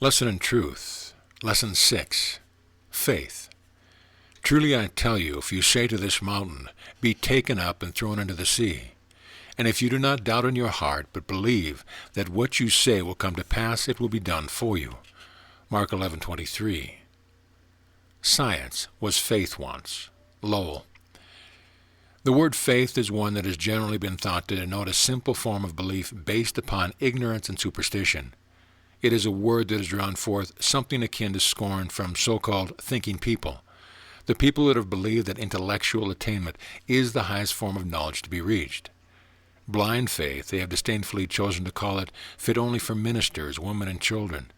Lesson in Truth. Lesson 6. Faith. Truly I tell you, if you say to this mountain, Be taken up and thrown into the sea, and if you do not doubt in your heart, but believe that what you say will come to pass, it will be done for you. Mark 11:23. Science was faith once. Lowell. The word faith is one that has generally been thought to denote a simple form of belief based upon ignorance and superstition. It is a word that has drawn forth something akin to scorn from so-called thinking people, the people that have believed that intellectual attainment is the highest form of knowledge to be reached. Blind faith, they have disdainfully chosen to call it, fit only for ministers, women, and children,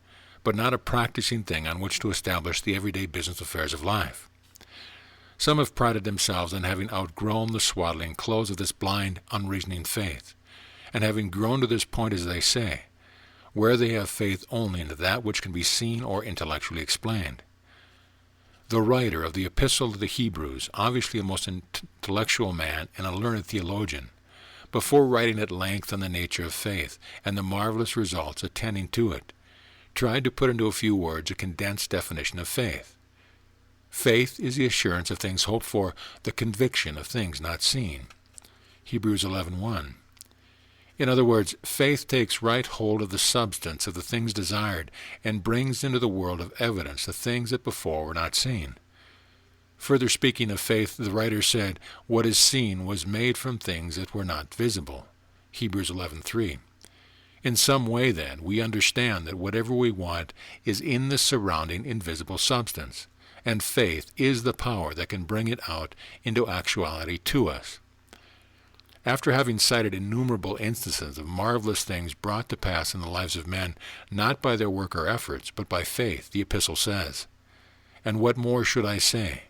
but not a practicing thing on which to establish the everyday business affairs of life. Some have prided themselves on having outgrown the swaddling clothes of this blind, unreasoning faith, and having grown to this point, as they say, where they have faith only into that which can be seen or intellectually explained. The writer of the Epistle to the Hebrews, obviously a most intellectual man and a learned theologian, before writing at length on the nature of faith and the marvelous results attending to it, tried to put into a few words a condensed definition of faith. Faith is the assurance of things hoped for, the conviction of things not seen. Hebrews 11:1. In other words, faith takes right hold of the substance of the things desired and brings into the world of evidence the things that before were not seen. Further speaking of faith, the writer said, What is seen was made from things that were not visible. Hebrews 11:3. In some way, then, we understand that whatever we want is in the surrounding invisible substance, and faith is the power that can bring it out into actuality to us. After having cited innumerable instances of marvelous things brought to pass in the lives of men, not by their work or efforts, but by faith, the epistle says, And what more should I say?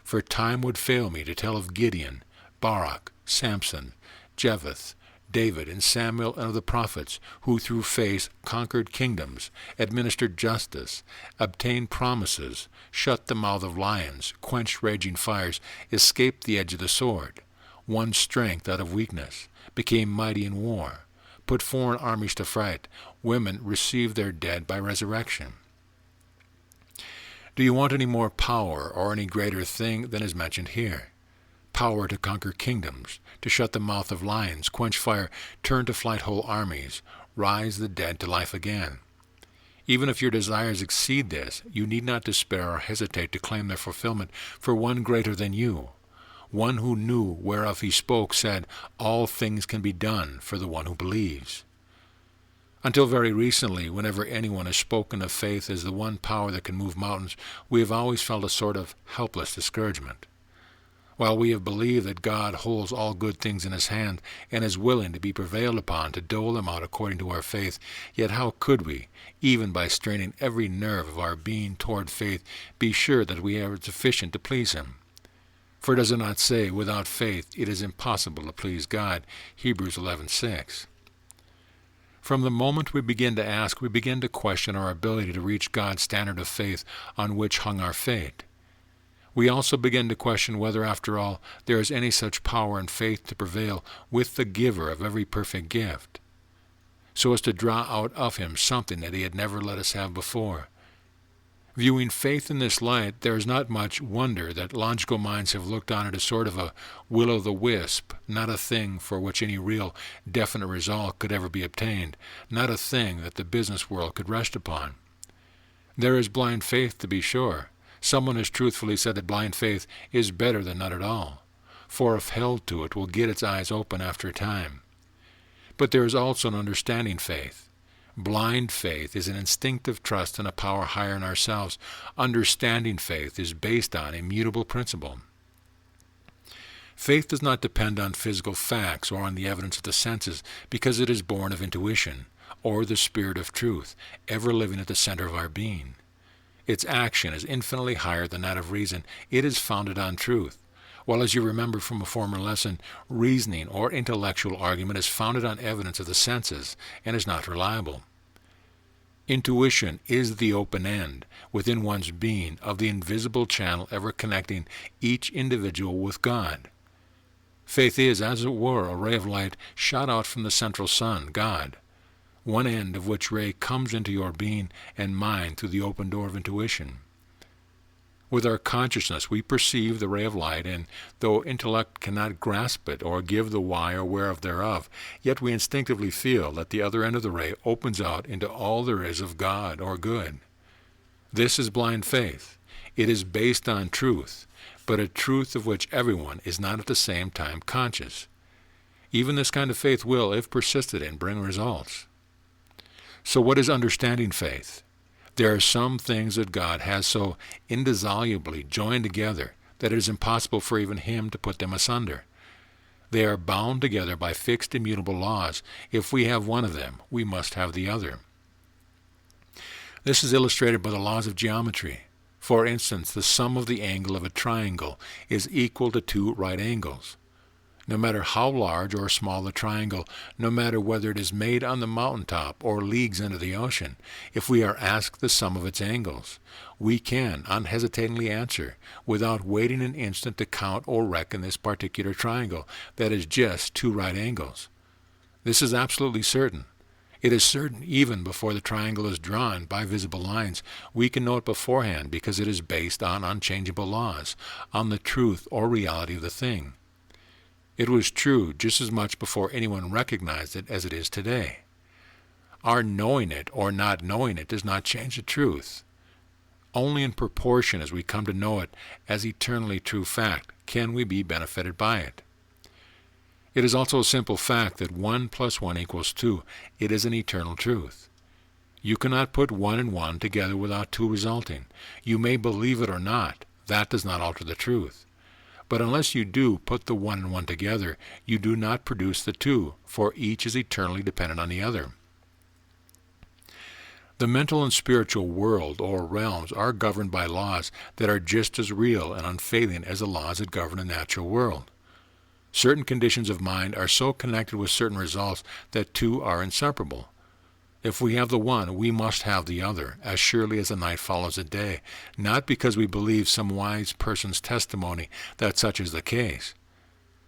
For time would fail me to tell of Gideon, Barak, Samson, Jephthah, David, and Samuel, and of the prophets, who through faith conquered kingdoms, administered justice, obtained promises, shut the mouth of lions, quenched raging fires, escaped the edge of the sword, won strength out of weakness, became mighty in war, put foreign armies to flight, women received their dead by resurrection. Do you want any more power or any greater thing than is mentioned here? Power to conquer kingdoms, to shut the mouth of lions, quench fire, turn to flight whole armies, rise the dead to life again. Even if your desires exceed this, you need not despair or hesitate to claim their fulfillment for one greater than you. One who knew whereof he spoke said, All things can be done for the one who believes. Until very recently, whenever anyone has spoken of faith as the one power that can move mountains, we have always felt a sort of helpless discouragement. While we have believed that God holds all good things in his hand and is willing to be prevailed upon to dole them out according to our faith, yet how could we, even by straining every nerve of our being toward faith, be sure that we are sufficient to please him? For does it not say, Without faith it is impossible to please God? Hebrews 11:6. From the moment we begin to ask, we begin to question our ability to reach God's standard of faith on which hung our fate. We also begin to question whether, after all, there is any such power and faith to prevail with the giver of every perfect gift, so as to draw out of him something that he had never let us have before. Viewing faith in this light, there is not much wonder that logical minds have looked on it as sort of a will-o'-the-wisp, not a thing for which any real, definite result could ever be obtained, not a thing that the business world could rest upon. There is blind faith, to be sure. Someone has truthfully said that blind faith is better than none at all, for if held to it will get its eyes open after a time. But there is also an understanding faith. Blind faith is an instinctive trust in a power higher than ourselves. Understanding faith is based on immutable principle. Faith does not depend on physical facts or on the evidence of the senses, because it is born of intuition, or the spirit of truth, ever living at the center of our being. Its action is infinitely higher than that of reason. It is founded on truth. While, as you remember from a former lesson, reasoning or intellectual argument is founded on evidence of the senses and is not reliable. Intuition is the open end, within one's being, of the invisible channel ever connecting each individual with God. Faith is, as it were, a ray of light shot out from the central sun, God. one end of which ray comes into your being and mind through the open door of intuition. With our consciousness, we perceive the ray of light, and though intellect cannot grasp it or give the why or whereof thereof, yet we instinctively feel that the other end of the ray opens out into all there is of God or good. This is blind faith. It is based on truth, but a truth of which everyone is not at the same time conscious. Even this kind of faith will, if persisted in, bring results. So what is understanding faith? There are some things that God has so indissolubly joined together that it is impossible for even Him to put them asunder. They are bound together by fixed immutable laws. If we have one of them, we must have the other. This is illustrated by the laws of geometry. For instance, the sum of the angle of a triangle is equal to 2 right angles. No matter how large or small the triangle, no matter whether it is made on the mountaintop or leagues under the ocean, if we are asked the sum of its angles, we can unhesitatingly answer, without waiting an instant to count or reckon this particular triangle, that is just 2 right angles. This is absolutely certain. It is certain even before the triangle is drawn by visible lines. We can know it beforehand because it is based on unchangeable laws, on the truth or reality of the thing. It was true just as much before anyone recognized it as it is today. Our knowing it or not knowing it does not change the truth. Only in proportion as we come to know it as eternally true fact can we be benefited by it. It is also a simple fact that 1 + 1 = 2. It is an eternal truth. You cannot put 1 and 1 together without 2 resulting. You may believe it or not. That does not alter the truth. But unless you do put the 1 and 1 together, you do not produce the 2, for each is eternally dependent on the other. The mental and spiritual world or realms are governed by laws that are just as real and unfailing as the laws that govern the natural world. Certain conditions of mind are so connected with certain results that 2 are inseparable. If we have the one, we must have the other, as surely as the night follows the day, not because we believe some wise person's testimony that such is the case,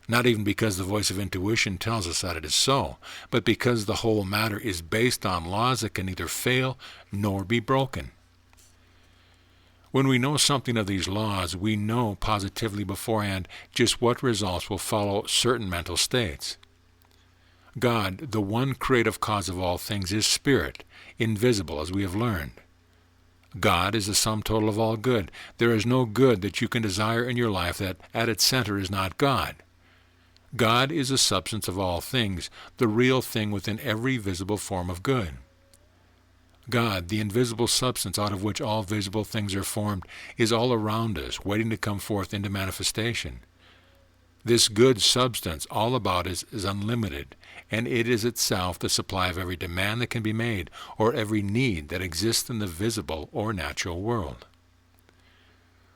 not even because the voice of intuition tells us that it is so, but because the whole matter is based on laws that can neither fail nor be broken. When we know something of these laws, we know positively beforehand just what results will follow certain mental states. God, the one creative cause of all things, is spirit, invisible, as we have learned. God is the sum total of all good. There is no good that you can desire in your life that at its center is not God. God is the substance of all things, the real thing within every visible form of good. God, the invisible substance out of which all visible things are formed, is all around us, waiting to come forth into manifestation. This good substance all about us is unlimited, and it is itself the supply of every demand that can be made, or every need that exists in the visible or natural world.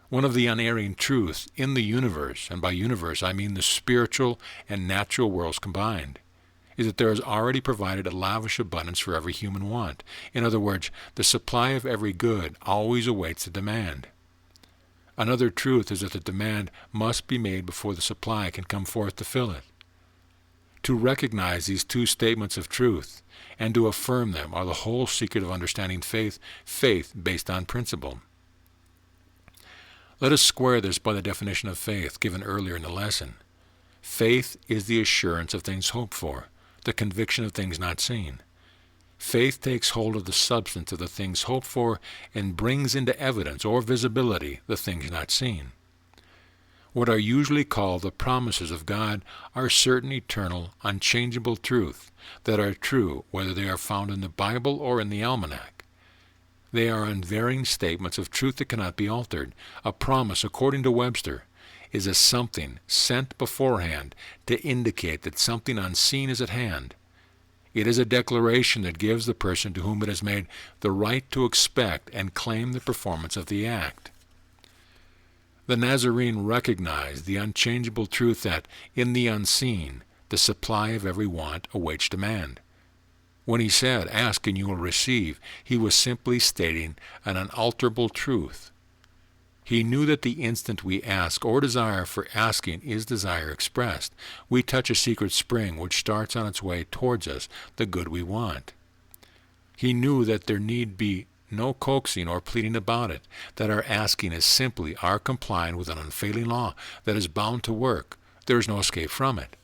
One of the unerring truths in the universe, and by universe I mean the spiritual and natural worlds combined, is that there is already provided a lavish abundance for every human want. In other words, the supply of every good always awaits the demand. Another truth is that the demand must be made before the supply can come forth to fill it. To recognize these 2 statements of truth and to affirm them are the whole secret of understanding faith, faith based on principle. Let us square this by the definition of faith given earlier in the lesson. Faith is the assurance of things hoped for, the conviction of things not seen. Faith takes hold of the substance of the things hoped for and brings into evidence or visibility the things not seen. What are usually called the promises of God are certain eternal, unchangeable truths that are true whether they are found in the Bible or in the almanac. They are unvarying statements of truth that cannot be altered. A promise, according to Webster, is a something sent beforehand to indicate that something unseen is at hand. It is a declaration that gives the person to whom it is made the right to expect and claim the performance of the act. The Nazarene recognized the unchangeable truth that, in the unseen, the supply of every want awaits demand. When he said, "Ask and you will receive," he was simply stating an unalterable truth. He knew that the instant we ask or desire for asking is desire expressed. We touch a secret spring which starts on its way towards us the good we want. He knew that there need be no coaxing or pleading about it, that our asking is simply our complying with an unfailing law that is bound to work. There is no escape from it.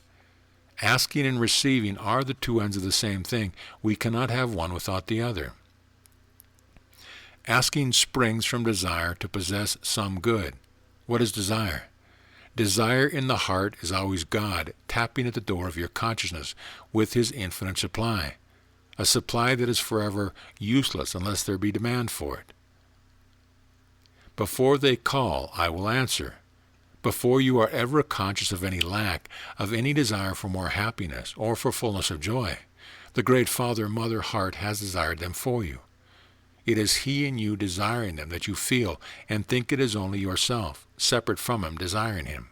Asking and receiving are the two ends of the same thing. We cannot have one without the other. Asking springs from desire to possess some good. What is desire? Desire in the heart is always God tapping at the door of your consciousness with his infinite supply, a supply that is forever useless unless there be demand for it. Before they call, I will answer. Before you are ever conscious of any lack, of any desire for more happiness or for fullness of joy, the great Father and Mother heart has desired them for you. It is he in you desiring them that you feel and think it is only yourself, separate from him, desiring him.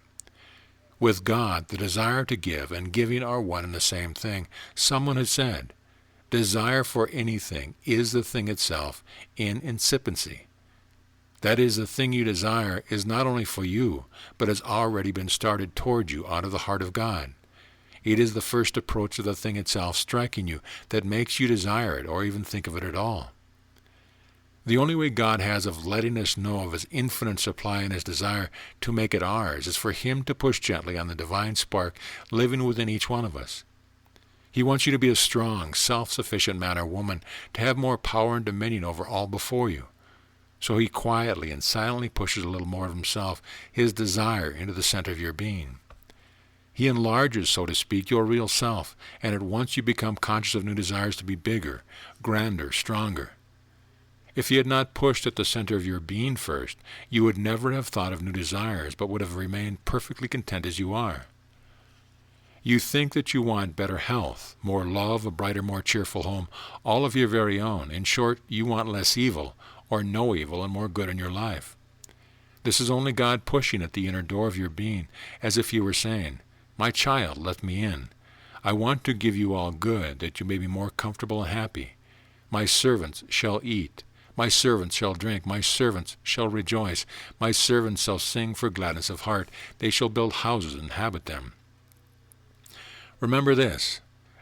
With God, the desire to give and giving are one and the same thing. Someone has said, desire for anything is the thing itself in incipiency. That is, the thing you desire is not only for you, but has already been started toward you out of the heart of God. It is the first approach of the thing itself striking you that makes you desire it or even think of it at all. The only way God has of letting us know of his infinite supply and his desire to make it ours is for him to push gently on the divine spark living within each one of us. He wants you to be a strong, self-sufficient man or woman, to have more power and dominion over all before you. So he quietly and silently pushes a little more of himself, his desire, into the center of your being. He enlarges, so to speak, your real self, and at once you become conscious of new desires to be bigger, grander, stronger. If he had not pushed at the center of your being first, you would never have thought of new desires, but would have remained perfectly content as you are. You think that you want better health, more love, a brighter, more cheerful home, all of your very own. In short, you want less evil, or no evil, and more good in your life. This is only God pushing at the inner door of your being, as if he were saying, my child, let me in. I want to give you all good, that you may be more comfortable and happy. My servants shall eat. My servants shall drink, my servants shall rejoice, my servants shall sing for gladness of heart, they shall build houses and inhabit them. Remember this,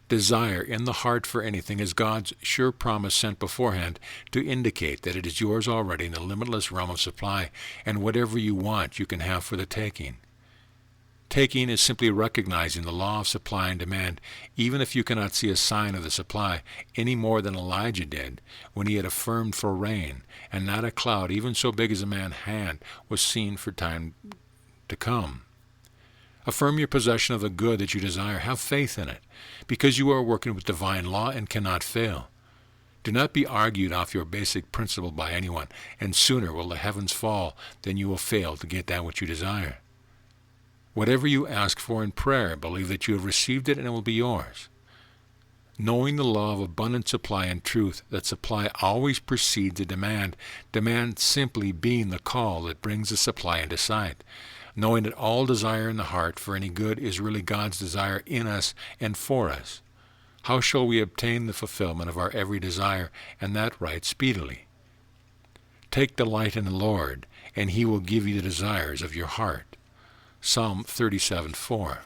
desire in the heart for anything is God's sure promise sent beforehand to indicate that it is yours already in the limitless realm of supply, and whatever you want you can have for the taking. Taking is simply recognizing the law of supply and demand, even if you cannot see a sign of the supply, any more than Elijah did when he had affirmed for rain, and not a cloud, even so big as a man's hand, was seen for time to come. Affirm your possession of the good that you desire. Have faith in it, because you are working with divine law and cannot fail. Do not be argued off your basic principle by anyone, and sooner will the heavens fall than you will fail to get that which you desire. Whatever you ask for in prayer, believe that you have received it and it will be yours. Knowing the law of abundant supply and truth, that supply always precedes a demand, demand simply being the call that brings the supply into sight. Knowing that all desire in the heart for any good is really God's desire in us and for us. How shall we obtain the fulfillment of our every desire, and that right speedily? Take delight in the Lord, and he will give you the desires of your heart. Psalm 37:4.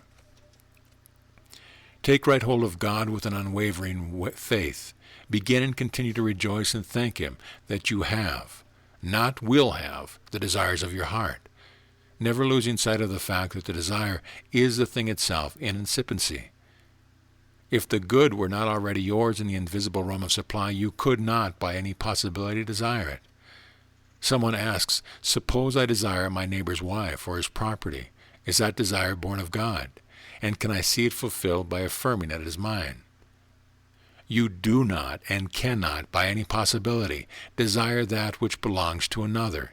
Take right hold of God with an unwavering faith. Begin and continue to rejoice and thank him that you have, not will have, the desires of your heart, never losing sight of the fact that the desire is the thing itself in incipiency. If the good were not already yours in the invisible realm of supply, you could not, by any possibility, desire it. Someone asks, suppose I desire my neighbor's wife or his property. Is that desire born of God? And can I see it fulfilled by affirming that it is mine? You do not and cannot, by any possibility, desire that which belongs to another.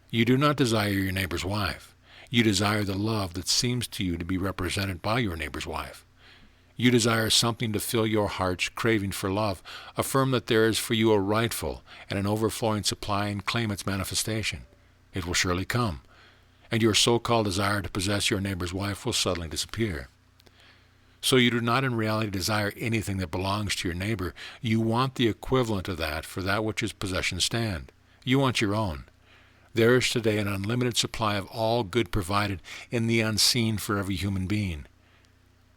You do not desire your neighbor's wife. You desire the love that seems to you to be represented by your neighbor's wife. You desire something to fill your heart's craving for love. Affirm that there is for you a rightful and an overflowing supply and claim its manifestation. It will surely come, and your so-called desire to possess your neighbor's wife will suddenly disappear. So you do not in reality desire anything that belongs to your neighbor. You want the equivalent of that for that which his possessions stand. You want your own. There is today an unlimited supply of all good provided in the unseen for every human being.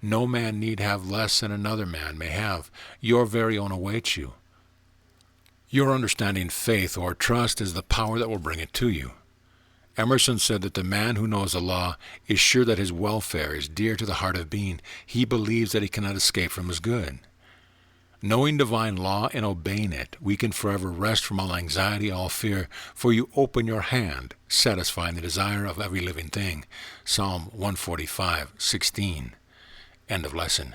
No man need have less than another man may have. Your very own awaits you. Your understanding faith or trust is the power that will bring it to you. Emerson said that the man who knows the law is sure that his welfare is dear to the heart of being. He believes that he cannot escape from his good. Knowing divine law and obeying it, we can forever rest from all anxiety, all fear, for you open your hand, satisfying the desire of every living thing. Psalm 145:16. End of lesson.